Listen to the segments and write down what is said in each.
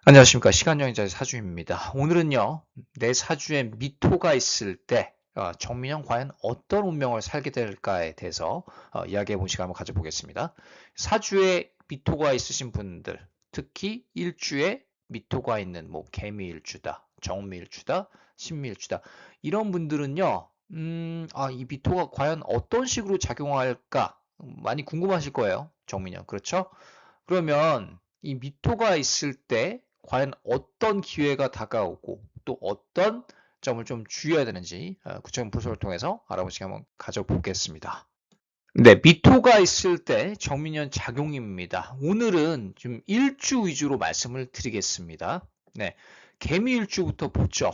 안녕하십니까. 시간여행자의 사주입니다. 오늘은요, 내 사주에 미토가 있을 때 정민영 과연 어떤 운명을 살게 될까에 대해서 이야기해본 시간 한번 가져보겠습니다. 사주에 미토가 있으신 분들, 특히 일주에 미토가 있는 뭐 개미일주다, 정미일주다, 신미일주다 이런 분들은요, 이 미토가 과연 어떤 식으로 작용할까 많이 궁금하실 거예요. 정민영, 그렇죠? 그러면 이 미토가 있을 때 과연 어떤 기회가 다가오고 또 어떤 점을 좀 주의해야 되는지 구체적인 분석을 통해서 알아볼 시간 한번 가져보겠습니다. 네, 미토가 있을 때 정민년 작용입니다. 오늘은 좀 일주 위주로 말씀을 드리겠습니다. 네, 개미일주부터 보죠.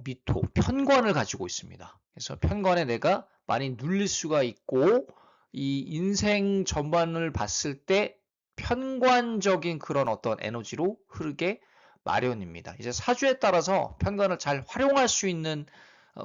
미토, 편관을 가지고 있습니다. 그래서 편관에 내가 많이 눌릴 수가 있고 이 인생 전반을 봤을 때 편관적인 그런 어떤 에너지로 흐르게 마련입니다. 이제 사주에 따라서 편관을 잘 활용할 수 있는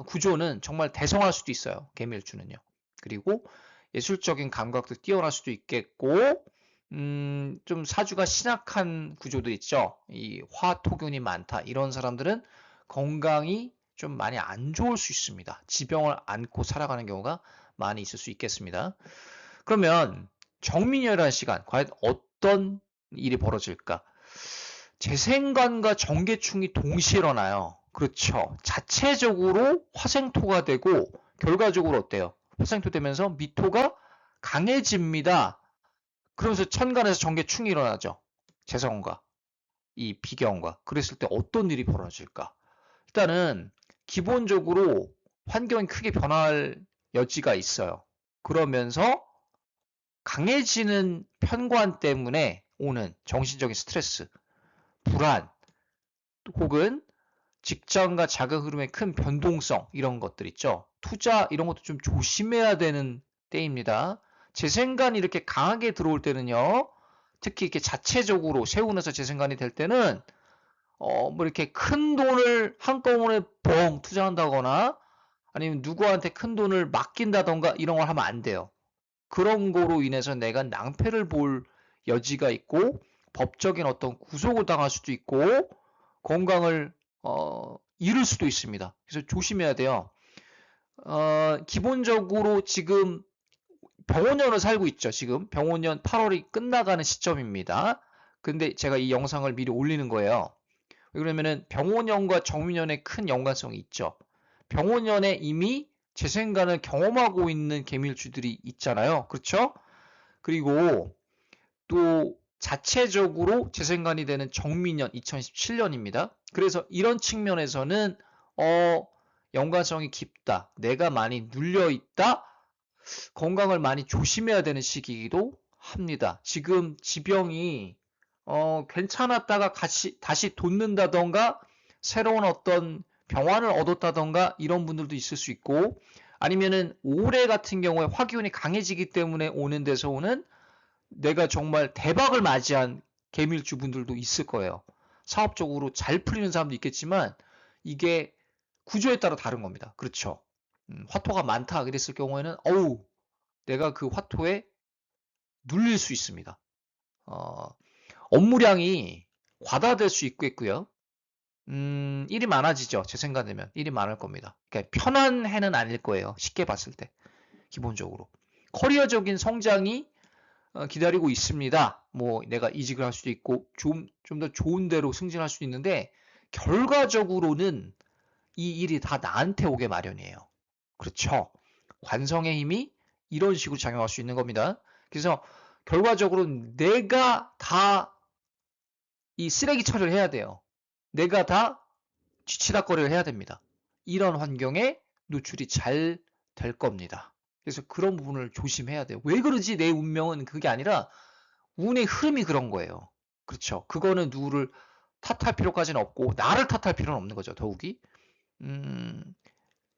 구조는 정말 대성할 수도 있어요. 개미일주는요. 그리고 예술적인 감각도 뛰어날 수도 있겠고, 좀 사주가 신약한 구조도 있죠. 이 화토균이 많다. 이런 사람들은 건강이 좀 많이 안 좋을 수 있습니다. 지병을 안고 살아가는 경우가 많이 있을 수 있겠습니다. 그러면 정민열한 시간, 과연 어떤 일이 벌어질까? 재생관과 정계충이 동시에 일어나요. 그렇죠. 자체적으로 화생토가 되고 결과적으로 어때요? 화생토 되면서 미토가 강해집니다. 그러면서 천간에서 정계충이 일어나죠. 재성과 이 비경과. 그랬을 때 어떤 일이 벌어질까? 일단은 기본적으로 환경이 크게 변할 여지가 있어요. 그러면서 강해지는 편관 때문에 오는 정신적인 스트레스, 불안, 혹은 직장과 자금 흐름의 큰 변동성 이런 것들 있죠. 투자 이런 것도 좀 조심해야 되는 때입니다. 재생관이 이렇게 강하게 들어올 때는요. 특히 이렇게 자체적으로 세우면서 재생관이 될 때는 뭐 이렇게 큰 돈을 한꺼번에 뻥 투자한다거나 아니면 누구한테 큰 돈을 맡긴다던가 이런 걸 하면 안 돼요. 그런 거로 인해서 내가 낭패를 볼 여지가 있고 법적인 어떤 구속을 당할 수도 있고 건강을 잃을 수도 있습니다. 그래서 조심해야 돼요. 기본적으로 지금 병원년을 살고 있죠. 지금 병원년 8월이 끝나가는 시점입니다. 근데 제가 이 영상을 미리 올리는 거예요. 그러면은 병원년과 정민년의 큰 연관성이 있죠. 병원년에 이미 재생관을 경험하고 있는 계밀주들이 있잖아요. 그렇죠? 그리고 또 자체적으로 재생관이 되는 정민년 2017년입니다. 그래서 이런 측면에서는 연관성이 깊다. 내가 많이 눌려 있다. 건강을 많이 조심해야 되는 시기이기도 합니다. 지금 지병이 괜찮았다가 다시 돋는다던가 새로운 어떤 병환을 얻었다던가 이런 분들도 있을 수 있고 아니면은 올해 같은 경우에 화기운이 강해지기 때문에 오는 데서 오는 내가 정말 대박을 맞이한 개밀주 분들도 있을 거예요. 사업적으로 잘 풀리는 사람도 있겠지만 이게 구조에 따라 다른 겁니다. 그렇죠. 화토가 많다 그랬을 경우에는 어우 내가 그 화토에 눌릴 수 있습니다. 어, 업무량이 과다될 수 있겠고요. 일이 많아지죠. 제 생각되면 일이 많을 겁니다. 그러니까 편한 해는 아닐 거예요. 쉽게 봤을 때 기본적으로 커리어적인 성장이 기다리고 있습니다. 뭐 내가 이직을 할 수도 있고 좀 더 좋은 데로 승진할 수도 있는데 결과적으로는 이 일이 다 나한테 오게 마련이에요. 그렇죠? 관성의 힘이 이런 식으로 작용할 수 있는 겁니다. 그래서 결과적으로 내가 다 이 쓰레기 처리를 해야 돼요. 내가 다 뒤치다거리를 해야 됩니다. 이런 환경에 노출이 잘 될 겁니다. 그래서 그런 부분을 조심해야 돼요. 왜 그러지? 내 운명은 그게 아니라 운의 흐름이 그런 거예요. 그렇죠. 그거는 누구를 탓할 필요까지는 없고 나를 탓할 필요는 없는 거죠. 더욱이 음,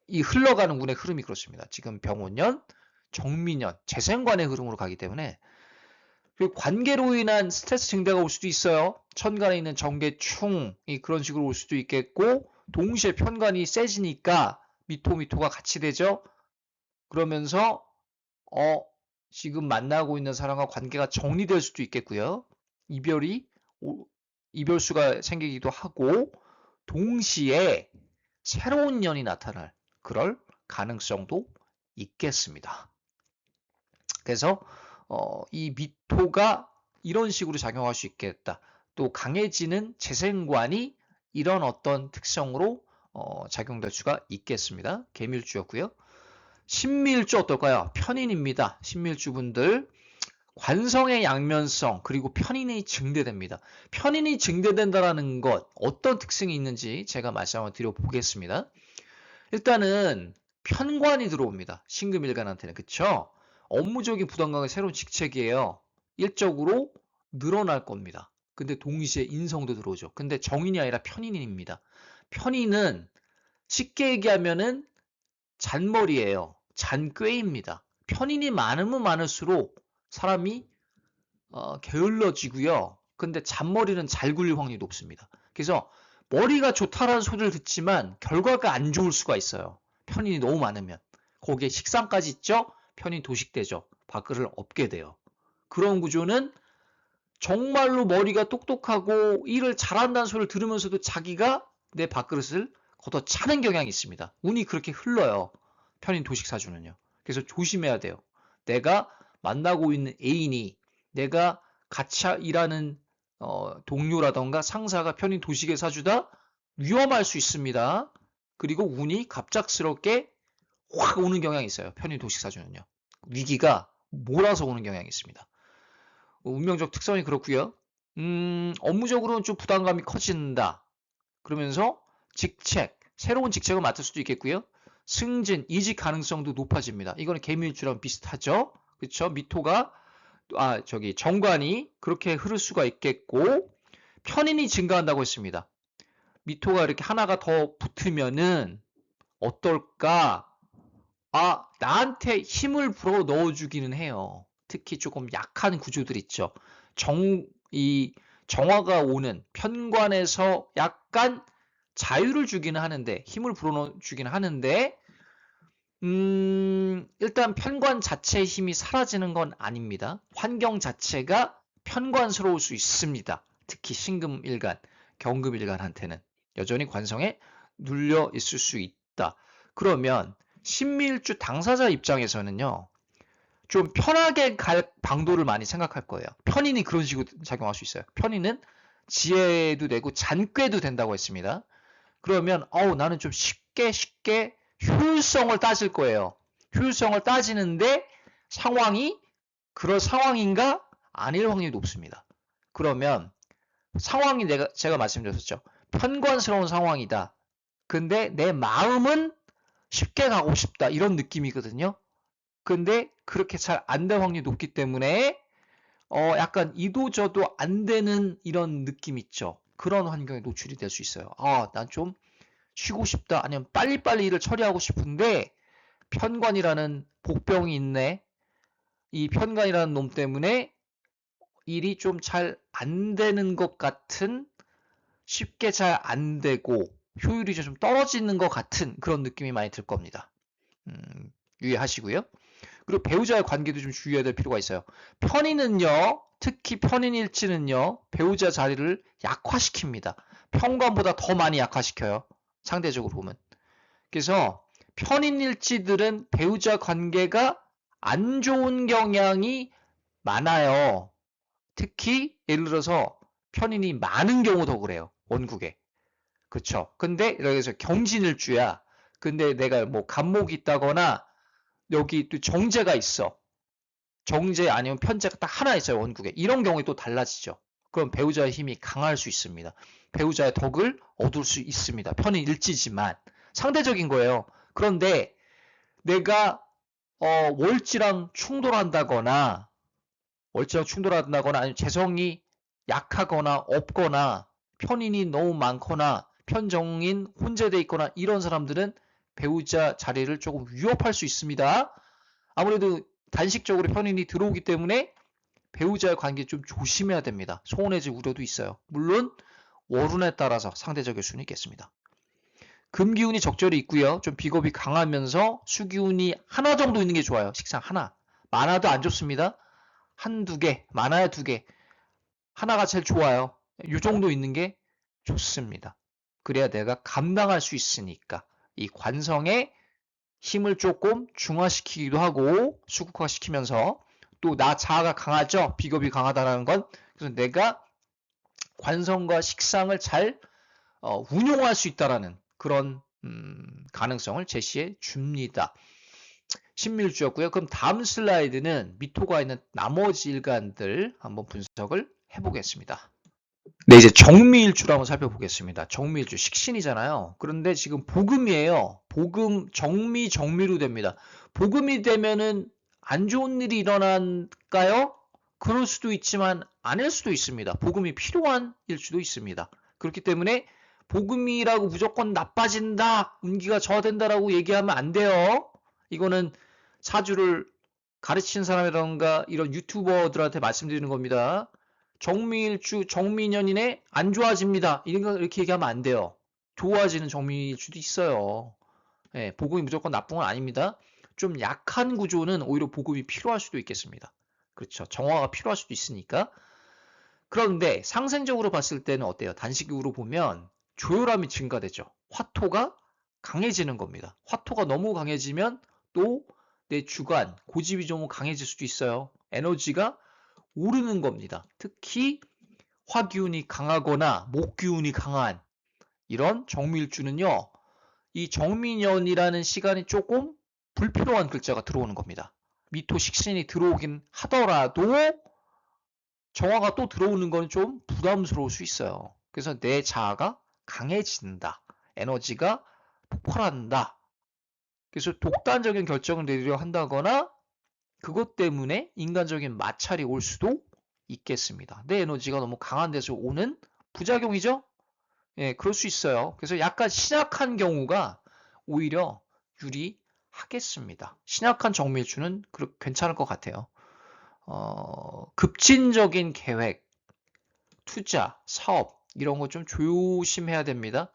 이 흘러가는 운의 흐름이 그렇습니다. 지금 병원년, 정민년, 재생관의 흐름으로 가기 때문에 그리고 관계로 인한 스트레스 증대가 올 수도 있어요. 천간에 있는 정계충이 그런 식으로 올 수도 있겠고 동시에 편관이 세지니까 미토가 같이 되죠. 그러면서 어 지금 만나고 있는 사람과 관계가 정리될 수도 있겠고요. 이별이 이별수가 생기기도 하고 동시에 새로운 년이 나타날 그럴 가능성도 있겠습니다. 그래서 이 미토가 이런 식으로 작용할 수 있겠다. 또 강해지는 재생관이 이런 어떤 특성으로 작용될 수가 있겠습니다. 개밀주였고요. 신밀주 어떨까요? 편인입니다. 신밀주분들 관성의 양면성 그리고 편인이 증대됩니다. 편인이 증대된다는 것 어떤 특징이 있는지 제가 말씀 한번 드려보겠습니다. 일단은 편관이 들어옵니다. 신금일간한테는. 그쵸? 업무적인 부담감의 새로운 직책이에요. 일적으로 늘어날 겁니다. 근데 동시에 인성도 들어오죠. 근데 정인이 아니라 편인입니다. 편인은 쉽게 얘기하면은 잔머리예요. 잔꾀입니다. 편인이 많으면 많을수록 사람이 게을러지고요. 근데 잔머리는 잘 굴릴 확률이 높습니다. 그래서 머리가 좋다라는 소리를 듣지만 결과가 안 좋을 수가 있어요. 편인이 너무 많으면. 거기에 식상까지 있죠? 편인 도식되죠. 밥그릇을 엎게 돼요. 그런 구조는 정말로 머리가 똑똑하고 일을 잘한다는 소리를 들으면서도 자기가 내 밥그릇을 걷어차는 경향이 있습니다. 운이 그렇게 흘러요. 편인 도식사주는요. 그래서 조심해야 돼요. 내가 만나고 있는 애인이 내가 같이 일하는 동료라던가 상사가 편인 도식의 사주다 위험할 수 있습니다. 그리고 운이 갑작스럽게 확 오는 경향이 있어요. 편인 도식 사주는요. 위기가 몰아서 오는 경향이 있습니다. 운명적 특성이 그렇고요. 업무적으로는 좀 부담감이 커진다. 그러면서 직책, 새로운 직책을 맡을 수도 있겠고요. 승진, 이직 가능성도 높아집니다. 이거는 개미일주랑 비슷하죠. 그렇죠? 미토가 정관이 그렇게 흐를 수가 있겠고 편인이 증가한다고 했습니다. 미토가 이렇게 하나가 더 붙으면은 어떨까? 나한테 힘을 불어 넣어주기는 해요. 특히 조금 약한 구조들 있죠. 이 정화가 오는 편관에서 약간 자유를 주기는 하는데, 힘을 불어넣어주기는 하는데, 일단 편관 자체의 힘이 사라지는 건 아닙니다. 환경 자체가 편관스러울 수 있습니다. 특히 신금일간, 경금일간한테는 여전히 관성에 눌려 있을 수 있다. 그러면 신밀주 당사자 입장에서는요, 좀 편하게 갈 방도를 많이 생각할 거예요. 편인이 그런 식으로 작용할 수 있어요. 편인은 지혜도 되고 잔꾀도 된다고 했습니다. 그러면 나는 좀 쉽게 효율성을 따질 거예요. 효율성을 따지는데 상황이 그럴 상황인가? 아닐 확률이 높습니다. 그러면 상황이 제가 말씀드렸었죠. 편관스러운 상황이다. 근데 내 마음은 쉽게 가고 싶다. 이런 느낌이거든요. 근데 그렇게 잘 안 될 확률이 높기 때문에 약간 이도저도 안 되는 이런 느낌 있죠. 그런 환경에 노출이 될 수 있어요. 난 좀 쉬고 싶다. 아니면 빨리빨리 일을 처리하고 싶은데 편관이라는 복병이 있네. 이 편관이라는 놈 때문에 일이 좀 잘 안 되는 것 같은, 쉽게 잘 안 되고 효율이 좀 떨어지는 것 같은 그런 느낌이 많이 들 겁니다. 유의하시고요. 그리고 배우자의 관계도 좀 주의해야 될 필요가 있어요. 편인은요, 특히 편인일지는요, 배우자 자리를 약화시킵니다. 편관보다 더 많이 약화시켜요. 상대적으로 보면. 그래서 편인일지들은 배우자 관계가 안 좋은 경향이 많아요. 특히 예를 들어서 편인이 많은 경우 더 그래요. 원국에. 그쵸. 근데 이렇게 해서 경진일주야. 근데 내가 뭐 간목이 있다거나 여기 또 정제가 있어. 정제 아니면 편제가 딱 하나 있어요. 원국에. 이런 경우에 또 달라지죠. 그럼 배우자의 힘이 강할 수 있습니다. 배우자의 덕을 얻을 수 있습니다. 편인 일지지만 상대적인 거예요. 그런데 내가 월지랑 충돌한다거나 아니면 재성이 약하거나 없거나 편인이 너무 많거나 편정인 혼재돼 있거나 이런 사람들은 배우자 자리를 조금 위협할 수 있습니다. 아무래도 단식적으로 편인이 들어오기 때문에 배우자의 관계 좀 조심해야 됩니다. 소원해질 우려도 있어요. 물론 월운에 따라서 상대적일 수는 있겠습니다. 금기운이 적절히 있고요. 좀 비겁이 강하면서 수기운이 하나 정도 있는 게 좋아요. 식상 하나. 많아도 안 좋습니다. 한두 개, 많아야 두 개. 하나가 제일 좋아요. 이 정도 있는 게 좋습니다. 그래야 내가 감당할 수 있으니까. 이 관성의 힘을 조금 중화시키기도 하고 수국화시키면서 또 나 자아가 강하죠. 비겁이 강하다는 건. 그래서 내가 관성과 식상을 잘 운용할 수 있다라는 그런 가능성을 제시해 줍니다. 신밀주였고요. 그럼 다음 슬라이드는 미토가 있는 나머지 일간들 한번 분석을 해보겠습니다. 네, 이제 정미일주를 한번 살펴보겠습니다. 정미일주, 식신이잖아요. 그런데 지금 복음이에요. 복음, 정미로 됩니다. 복음이 되면은 안 좋은 일이 일어날까요? 그럴 수도 있지만 아닐 수도 있습니다. 복음이 필요한 일주도 있습니다. 그렇기 때문에 복음이라고 무조건 나빠진다, 운기가 저하된다라고 얘기하면 안 돼요. 이거는 사주를 가르치는 사람이라던가 이런 유튜버들한테 말씀드리는 겁니다. 정미일주, 정미년이네 안 좋아집니다. 이렇게 얘기하면 안 돼요. 좋아지는 정미일주도 있어요. 예, 복음이 무조건 나쁜 건 아닙니다. 좀 약한 구조는 오히려 복음이 필요할 수도 있겠습니다. 그렇죠. 정화가 필요할 수도 있으니까. 그런데 상생적으로 봤을 때는 어때요? 단식으로 보면 조열함이 증가되죠. 화토가 강해지는 겁니다. 화토가 너무 강해지면 또 내 주관, 고집이 좀 강해질 수도 있어요. 에너지가 오르는 겁니다. 특히 화기운이 강하거나 목기운이 강한 이런 정밀주는요. 이 정민연이라는 시간이 조금 불필요한 글자가 들어오는 겁니다. 미토 식신이 들어오긴 하더라도 정화가 또 들어오는 건 좀 부담스러울 수 있어요. 그래서 내 자아가 강해진다. 에너지가 폭발한다. 그래서 독단적인 결정을 내리려 한다거나 그것 때문에 인간적인 마찰이 올 수도 있겠습니다. 내 에너지가 너무 강한 데서 오는 부작용이죠? 예, 그럴 수 있어요. 그래서 약간 신약한 경우가 오히려 유리하겠습니다. 신약한 정밀주는 괜찮을 것 같아요. 급진적인 계획, 투자, 사업 이런 거 좀 조심해야 됩니다.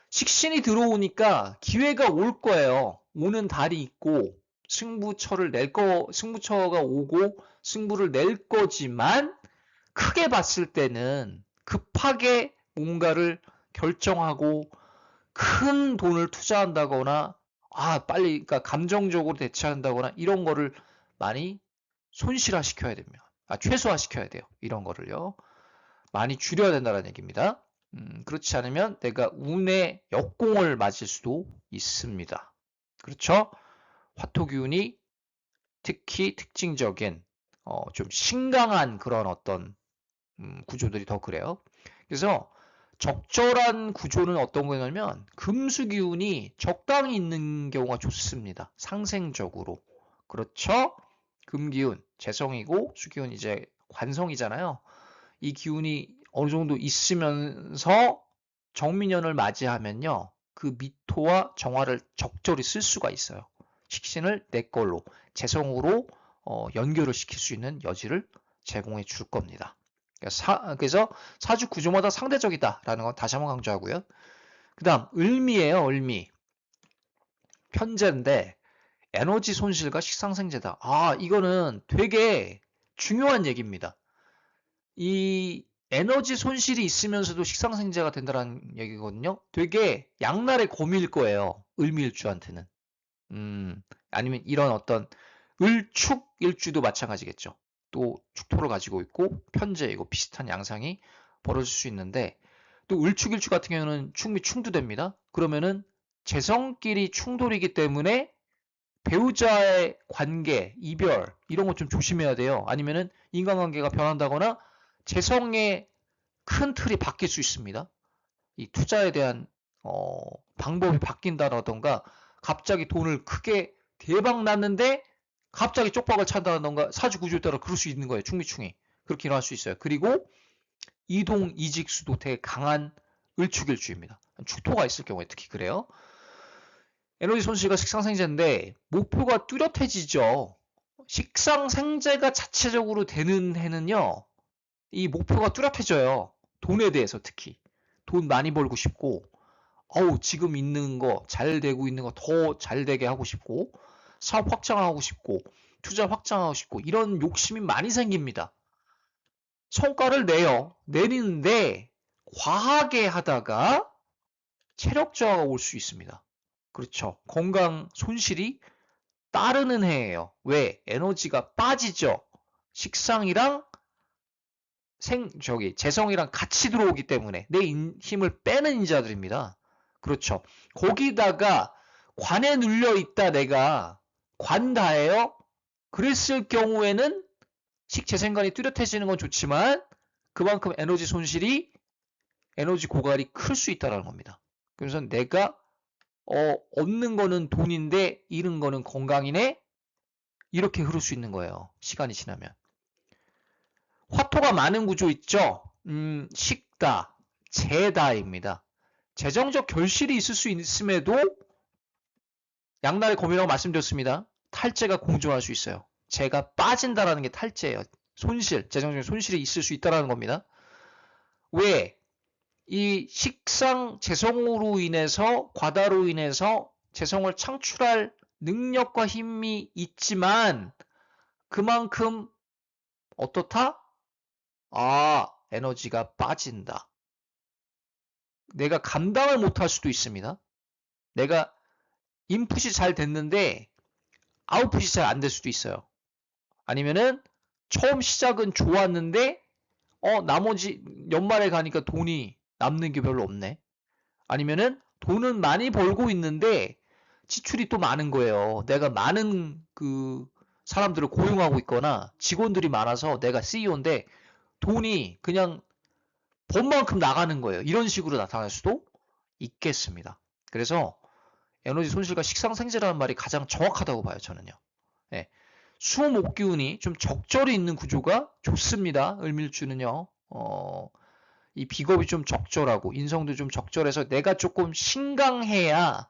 식신이 들어오니까 기회가 올 거예요. 오는 달이 있고 승부처가 오고 승부를 낼 거지만 크게 봤을 때는 급하게 뭔가를 결정하고 큰 돈을 투자한다거나 빨리 그러니까 감정적으로 대처한다거나 이런 거를 많이 손실화시켜야 됩니다. 최소화시켜야 돼요. 이런 거를요. 많이 줄여야 된다는 얘기입니다. 그렇지 않으면 내가 운의 역공을 맞을 수도 있습니다. 그렇죠? 화토기운이 특히 특징적인 좀 신강한 그런 어떤 구조들이 더 그래요. 그래서 적절한 구조는 어떤 거냐면 금수기운이 적당히 있는 경우가 좋습니다. 상생적으로. 그렇죠? 금기운, 재성이고 수기운 이제 관성이잖아요. 이 기운이 어느 정도 있으면서 정민연을 맞이하면요. 그 미토와 정화를 적절히 쓸 수가 있어요. 식신을 내 걸로, 재성으로 연결을 시킬 수 있는 여지를 제공해 줄 겁니다. 그래서 사주 구조마다 상대적이다라는 건 다시 한번 강조하고요. 그 다음 을미예요. 을미. 편제인데 에너지 손실과 식상생제다. 이거는 되게 중요한 얘기입니다. 이 에너지 손실이 있으면서도 식상생제가 된다는 얘기거든요. 되게 양날의 검일 거예요. 을미일주한테는. 아니면 이런 어떤 을축일주도 마찬가지겠죠. 또 축토를 가지고 있고 편제이고 비슷한 양상이 벌어질 수 있는데 또 을축일주 같은 경우는 축미 충두됩니다. 그러면은 재성끼리 충돌이기 때문에 배우자의 관계, 이별 이런 거 좀 조심해야 돼요. 아니면은 인간관계가 변한다거나 재성의 큰 틀이 바뀔 수 있습니다. 이 투자에 대한 방법이 바뀐다라던가 갑자기 돈을 크게 대박 났는데 갑자기 쪽박을 찬다던가 사주 구조에 따라 그럴 수 있는 거예요. 충미충이. 그렇게 일어날 수 있어요. 그리고 이동 이직수도 되게 강한 을축일주입니다. 축토가 있을 경우에 특히 그래요. 에너지 손실과 식상생제인데 목표가 뚜렷해지죠. 식상생제가 자체적으로 되는 해는요. 이 목표가 뚜렷해져요. 돈에 대해서 특히. 돈 많이 벌고 싶고 지금 있는 거, 잘 되고 있는 거 더 잘 되게 하고 싶고 사업 확장하고 싶고 투자 확장하고 싶고 이런 욕심이 많이 생깁니다. 성과를 내요. 내리는데 과하게 하다가 체력 저하가 올 수 있습니다. 그렇죠. 건강 손실이 따르는 해예요. 왜? 에너지가 빠지죠. 식상이랑 재성이랑 같이 들어오기 때문에 내 힘을 빼는 인자들입니다. 그렇죠. 거기다가 관에 눌려 있다 내가 관다예요. 그랬을 경우에는 식재생관이 뚜렷해지는 건 좋지만 그만큼 에너지 고갈이 클 수 있다는 겁니다. 그래서 내가 얻는 거는 돈인데 잃은 거는 건강이네. 이렇게 흐를 수 있는 거예요. 시간이 지나면. 화토가 많은 구조 있죠? 식다, 재다입니다. 재정적 결실이 있을 수 있음에도 양날의 검이라고 말씀드렸습니다. 탈재가 공존할 수 있어요. 재가 빠진다라는 게 탈재예요. 재정적인 손실이 있을 수 있다는 겁니다. 왜? 이 식상 재성으로 인해서 과다로 인해서 재성을 창출할 능력과 힘이 있지만 그만큼 어떻다? 에너지가 빠진다. 내가 감당을 못할 수도 있습니다. 내가 인풋이 잘 됐는데 아웃풋이 잘 안 될 수도 있어요. 아니면은 처음 시작은 좋았는데 나머지 연말에 가니까 돈이 남는 게 별로 없네. 아니면은 돈은 많이 벌고 있는데 지출이 또 많은 거예요. 내가 많은 그 사람들을 고용하고 있거나 직원들이 많아서 내가 CEO인데 돈이 그냥 번 만큼 나가는 거예요. 이런 식으로 나타날 수도 있겠습니다. 그래서 에너지 손실과 식상생재라는 말이 가장 정확하다고 봐요. 저는요. 네. 수목기운이 좀 적절히 있는 구조가 좋습니다. 을밀주는요. 이 비겁이 좀 적절하고 인성도 좀 적절해서 내가 조금 신강해야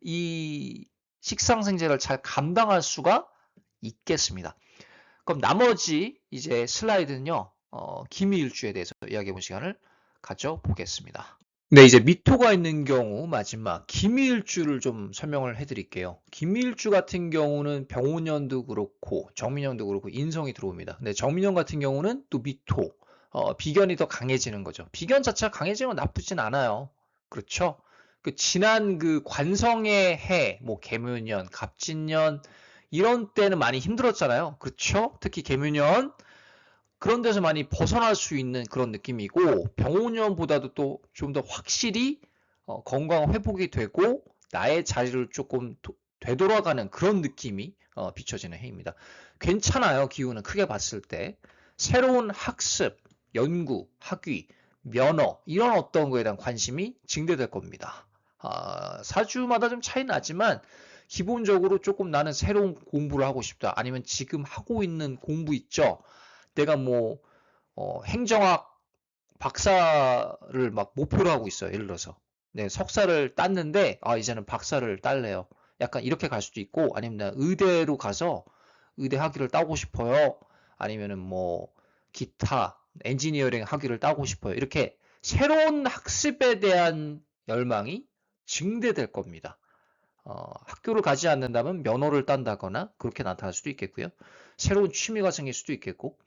이 식상생재를 잘 감당할 수가 있겠습니다. 그럼 나머지 이제 슬라이드는요. 기미일주에 대해서 이야기해 본 시간을 가져보겠습니다. 네, 이제 미토가 있는 경우 마지막 기미일주를 좀 설명을 해드릴게요. 기미일주 같은 경우는 병오년도 그렇고 정민년도 그렇고 인성이 들어옵니다. 근데 정민년 같은 경우는 또 미토, 비견이 더 강해지는 거죠. 비견 자체가 강해지면 나쁘진 않아요. 그렇죠? 그 지난 그 관성의 해, 뭐 개묘년, 갑진년 이런 때는 많이 힘들었잖아요. 그렇죠? 특히 개묘년 그런 데서 많이 벗어날 수 있는 그런 느낌이고 병오년보다도 또 좀 더 확실히 건강 회복이 되고 나의 자리를 조금 되돌아가는 그런 느낌이 비춰지는 해입니다. 괜찮아요. 기운은 크게 봤을 때 새로운 학습, 연구, 학위, 면허 이런 어떤 거에 대한 관심이 증대될 겁니다. 사주마다 좀 차이 나지만 기본적으로 조금 나는 새로운 공부를 하고 싶다. 아니면 지금 하고 있는 공부 있죠. 내가 뭐 행정학 박사를 막 목표로 하고 있어요. 예를 들어서 네, 석사를 땄는데 이제는 박사를 딸래요. 약간 이렇게 갈 수도 있고 아니면 나 의대로 가서 의대 학위를 따고 싶어요. 아니면은 뭐 기타 엔지니어링 학위를 따고 싶어요. 이렇게 새로운 학습에 대한 열망이 증대될 겁니다. 학교를 가지 않는다면 면허를 딴다거나 그렇게 나타날 수도 있겠고요. 새로운 취미가 생길 수도 있겠고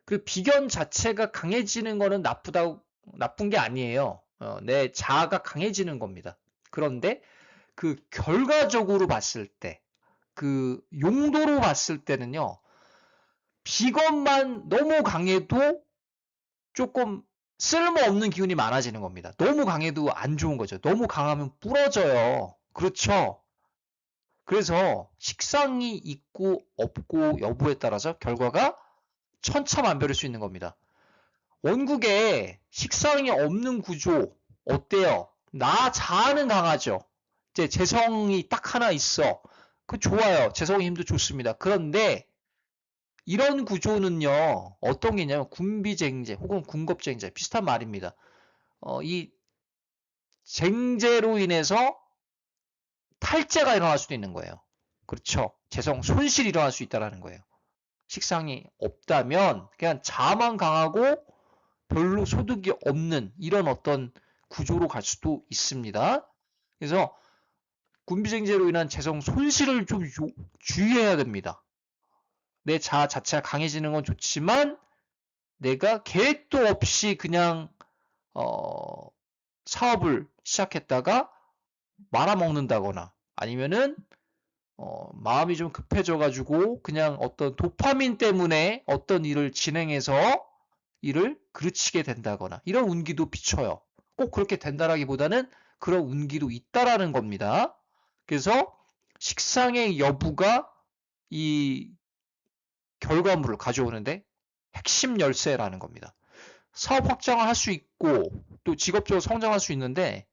그 비견 자체가 강해지는 거는 나쁜 게 아니에요. 내 자아가 강해지는 겁니다. 그런데 그 결과적으로 봤을 때, 그 용도로 봤을 때는요, 비건만 너무 강해도 조금 쓸모없는 기운이 많아지는 겁니다. 너무 강해도 안 좋은 거죠. 너무 강하면 부러져요. 그렇죠? 그래서 식상이 있고 없고 여부에 따라서 결과가 천차만별일 수 있는 겁니다. 원국에 식상이 없는 구조 어때요? 나 자아는 강하죠. 이제 재성이 딱 하나 있어. 그 좋아요. 재성의 힘도 좋습니다. 그런데 이런 구조는요. 어떤 게 있냐면 군비쟁제 혹은 군겁쟁제 비슷한 말입니다. 이 쟁제로 인해서 탈재가 일어날 수도 있는 거예요. 그렇죠. 재성 손실이 일어날 수 있다는 거예요. 식상이 없다면 그냥 자아만 강하고 별로 소득이 없는 이런 어떤 구조로 갈 수도 있습니다. 그래서 군비쟁제로 인한 재성 손실을 좀 주의해야 됩니다. 내 자아 자체가 강해지는 건 좋지만 내가 계획도 없이 그냥 사업을 시작했다가 말아먹는다거나 아니면은 마음이 좀 급해져가지고 그냥 어떤 도파민 때문에 어떤 일을 진행해서 일을 그르치게 된다거나 이런 운기도 비춰요. 꼭 그렇게 된다라기보다는 그런 운기도 있다라는 겁니다. 그래서 식상의 여부가 이 결과물을 가져오는데 핵심 열쇠라는 겁니다. 사업 확장을 할 수 있고 또 직업적으로 성장할 수 있는데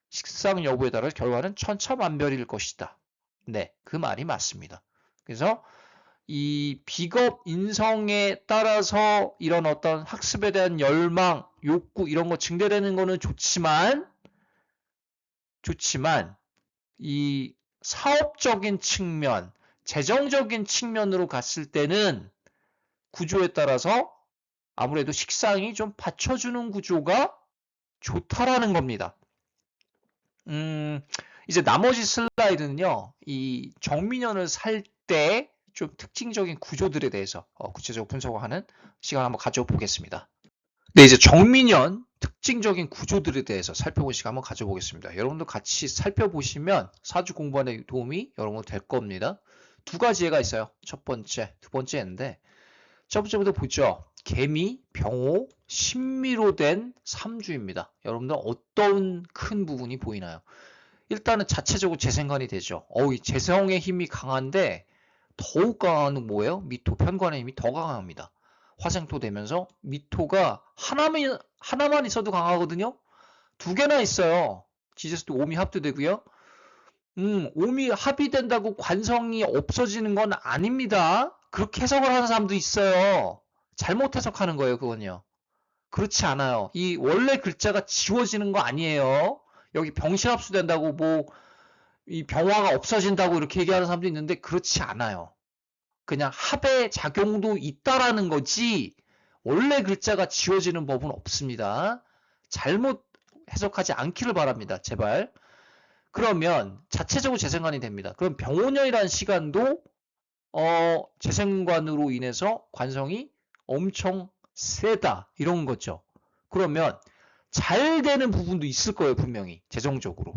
식상 여부에 따라 결과는 천차만별일 것이다. 네, 그 말이 맞습니다. 그래서 이 비겁 인성에 따라서 이런 어떤 학습에 대한 열망, 욕구 이런 거 증대되는 거는 좋지만 이 사업적인 측면, 재정적인 측면으로 갔을 때는 구조에 따라서 아무래도 식상이 좀 받쳐주는 구조가 좋다라는 겁니다. 이제 나머지 슬라이드는요, 이 정민연을 살 때 좀 특징적인 구조들에 대해서 구체적으로 분석을 하는 시간 한번 가져보겠습니다. 네, 이제 정민연 특징적인 구조들에 대해서 살펴보는 시간 한번 가져보겠습니다. 여러분들 같이 살펴보시면 사주 공부하는 데 도움이 여러분 될 겁니다. 두 가지 예가 있어요. 첫 번째, 두 번째인데 첫 번째부터 보죠. 개미, 병호, 신미로 된 3주입니다. 여러분들 어떤 큰 부분이 보이나요? 일단은 자체적으로 재생관이 되죠. 이 재성의 힘이 강한데 더욱 강한 뭐예요? 미토, 편관의 힘이 더 강합니다. 화생토 되면서 미토가 하나만 있어도 강하거든요. 두 개나 있어요. 지제스도 오미 합도되고요. 오미 합이 된다고 관성이 없어지는 건 아닙니다. 그렇게 해석을 하는 사람도 있어요. 잘못 해석하는 거예요, 그건요. 그렇지 않아요. 이 원래 글자가 지워지는 거 아니에요. 여기 병실합수 된다고 이 병화가 없어진다고 이렇게 얘기하는 사람도 있는데 그렇지 않아요. 그냥 합의 작용도 있다라는 거지 원래 글자가 지워지는 법은 없습니다. 잘못 해석하지 않기를 바랍니다. 제발. 그러면 자체적으로 재생관이 됩니다. 그럼 병오년이라는 시간도 재생관으로 인해서 관성이 엄청 세다 이런 거죠. 그러면 잘 되는 부분도 있을 거예요, 분명히. 재정적으로.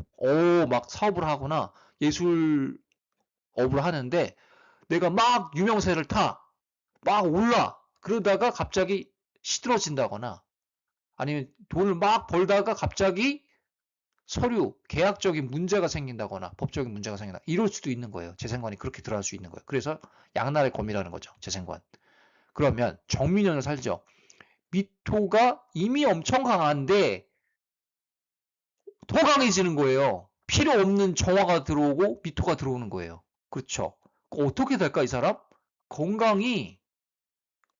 막 사업을 하거나 예술업을 하는데 내가 막 유명세를 타. 막 올라. 그러다가 갑자기 시들어진다거나 아니면 돈을 막 벌다가 갑자기 서류, 계약적인 문제가 생긴다거나 법적인 문제가 생긴다. 이럴 수도 있는 거예요. 재생관이 그렇게 들어갈 수 있는 거예요. 그래서 양날의 검이라는 거죠. 재생관. 그러면 정민연을 살죠. 미토가 이미 엄청 강한데 더 강해지는 거예요. 필요 없는 정화가 들어오고 미토가 들어오는 거예요. 그렇죠. 어떻게 될까 이 사람? 건강이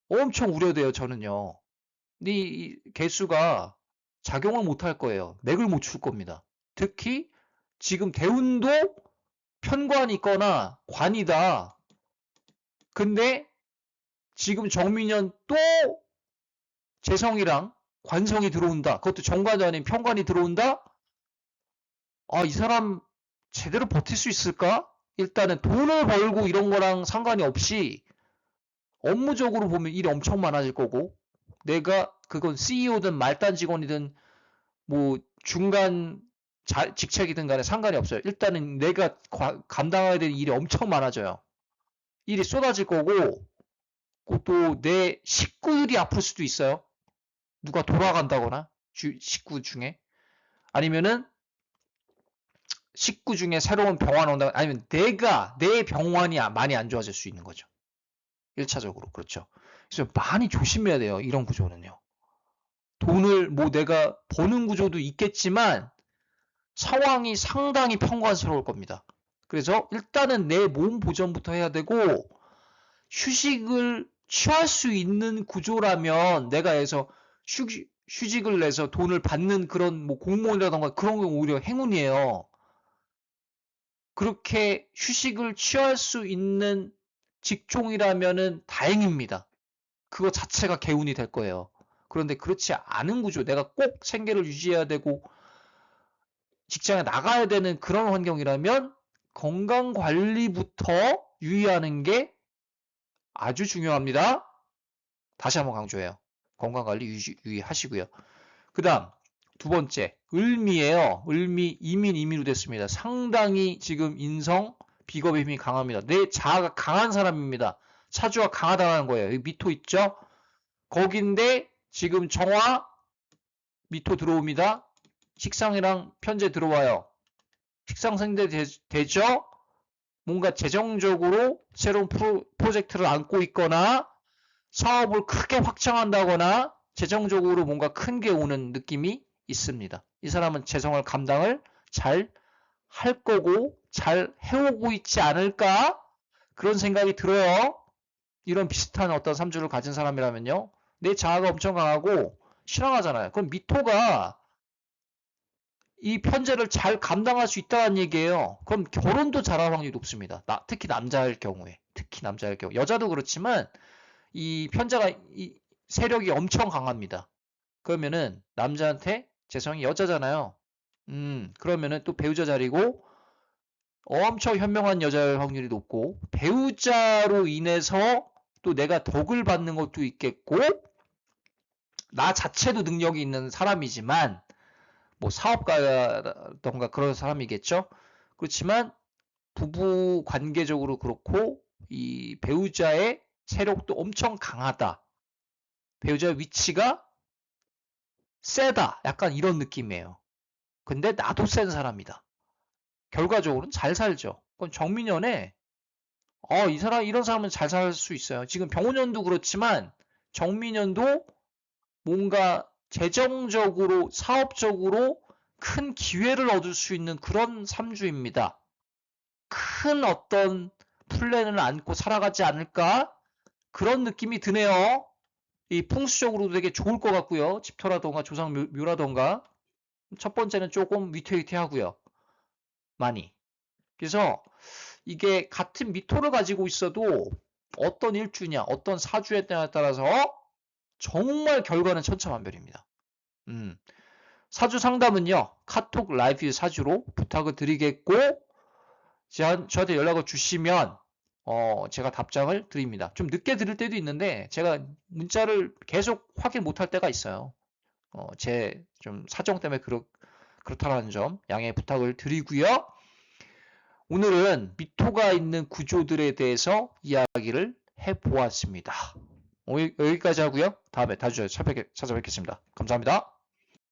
엄청 우려돼요. 저는요. 근데 이 개수가 작용을 못 할 거예요. 맥을 못 출 겁니다. 특히 지금 대운도 편관이 있거나 관이다. 근데 지금 정민연 또 재성이랑 관성이 들어온다. 그것도 정관이 아닌 편관이 들어온다? 이 사람 제대로 버틸 수 있을까? 일단은 돈을 벌고 이런 거랑 상관이 없이 업무적으로 보면 일이 엄청 많아질 거고 내가 그건 CEO든 말단 직원이든 뭐 중간 직책이든 간에 상관이 없어요. 일단은 내가 감당해야 될 일이 엄청 많아져요. 일이 쏟아질 거고 또 내 식구들이 아플 수도 있어요. 누가 돌아간다거나 식구 중에 아니면은 식구 중에 새로운 병환 온다 아니면 내 병환이 많이 안 좋아질 수 있는 거죠. 1차적으로 그렇죠. 그래서 많이 조심해야 돼요. 이런 구조는요. 돈을 내가 버는 구조도 있겠지만 상황이 상당히 편관스러울 겁니다. 그래서 일단은 내 몸 보전부터 해야 되고 휴식을 취할 수 있는 구조라면 내가 해서 휴직을 내서 돈을 받는 그런 공무원이라던가 그런 게 오히려 행운이에요. 그렇게 휴식을 취할 수 있는 직종이라면은 다행입니다. 그거 자체가 개운이 될 거예요. 그런데 그렇지 않은 구조, 내가 꼭 생계를 유지해야 되고 직장에 나가야 되는 그런 환경이라면 건강관리부터 유의하는 게 아주 중요합니다. 다시 한번 강조해요. 건강관리 유의하시고요. 그 다음 두 번째 을미예요. 을미 이민으로 됐습니다. 상당히 지금 인성 비겁의 힘이 강합니다. 내 자아가 강한 사람입니다. 사주가 강하다는 거예요. 여기 미토 있죠? 거긴데 지금 정화 미토 들어옵니다. 식상이랑 편제 들어와요. 식상 상대되죠? 뭔가 재정적으로 새로운 프로젝트를 안고 있거나 사업을 크게 확장한다거나 재정적으로 뭔가 큰 게 오는 느낌이 있습니다. 이 사람은 재성을 감당을 잘 할 거고 잘 해오고 있지 않을까? 그런 생각이 들어요. 이런 비슷한 어떤 삼주를 가진 사람이라면요. 내 자아가 엄청 강하고 실황하잖아요. 그럼 미토가 이 편제를 잘 감당할 수 있다는 얘기예요. 그럼 결혼도 잘할 확률이 높습니다. 특히 남자일 경우에. 특히 남자일 경우. 여자도 그렇지만 이 편제가 이 세력이 엄청 강합니다. 그러면은 남자한테 재성이 여자잖아요. 그러면은 또 배우자 자리고 엄청 현명한 여자일 확률이 높고 배우자로 인해서 또 내가 덕을 받는 것도 있겠고 나 자체도 능력이 있는 사람이지만 뭐 사업가라던가 그런 사람이겠죠. 그렇지만 부부 관계적으로 그렇고 이 배우자의 세력도 엄청 강하다. 배우자의 위치가 세다. 약간 이런 느낌이에요. 근데 나도 센 사람이다. 결과적으로는 잘 살죠. 그럼 정민연에 이 사람 이런 사람은 잘 살 수 있어요. 지금 병원연도 그렇지만 정민연도 뭔가 재정적으로 사업적으로 큰 기회를 얻을 수 있는 그런 삼주입니다. 큰 어떤 플랜을 안고 살아가지 않을까? 그런 느낌이 드네요. 이 풍수적으로도 되게 좋을 것 같고요. 집터라던가 조상묘라던가. 첫 번째는 조금 위태위태하고요. 많이. 그래서 이게 같은 미토를 가지고 있어도 어떤 일주냐, 어떤 사주에 따라서 정말 결과는 천차만별입니다. 사주 상담은요, 카톡 라이브 사주로 부탁을 드리겠고, 저한테 연락을 주시면, 제가 답장을 드립니다. 좀 늦게 드릴 때도 있는데, 제가 문자를 계속 확인 못할 때가 있어요. 제 좀 사정 때문에 그렇다는 점 양해 부탁을 드리고요. 오늘은 미토가 있는 구조들에 대해서 이야기를 해보았습니다. 여기까지 하고요. 다음에 다시 찾아뵙겠습니다. 감사합니다.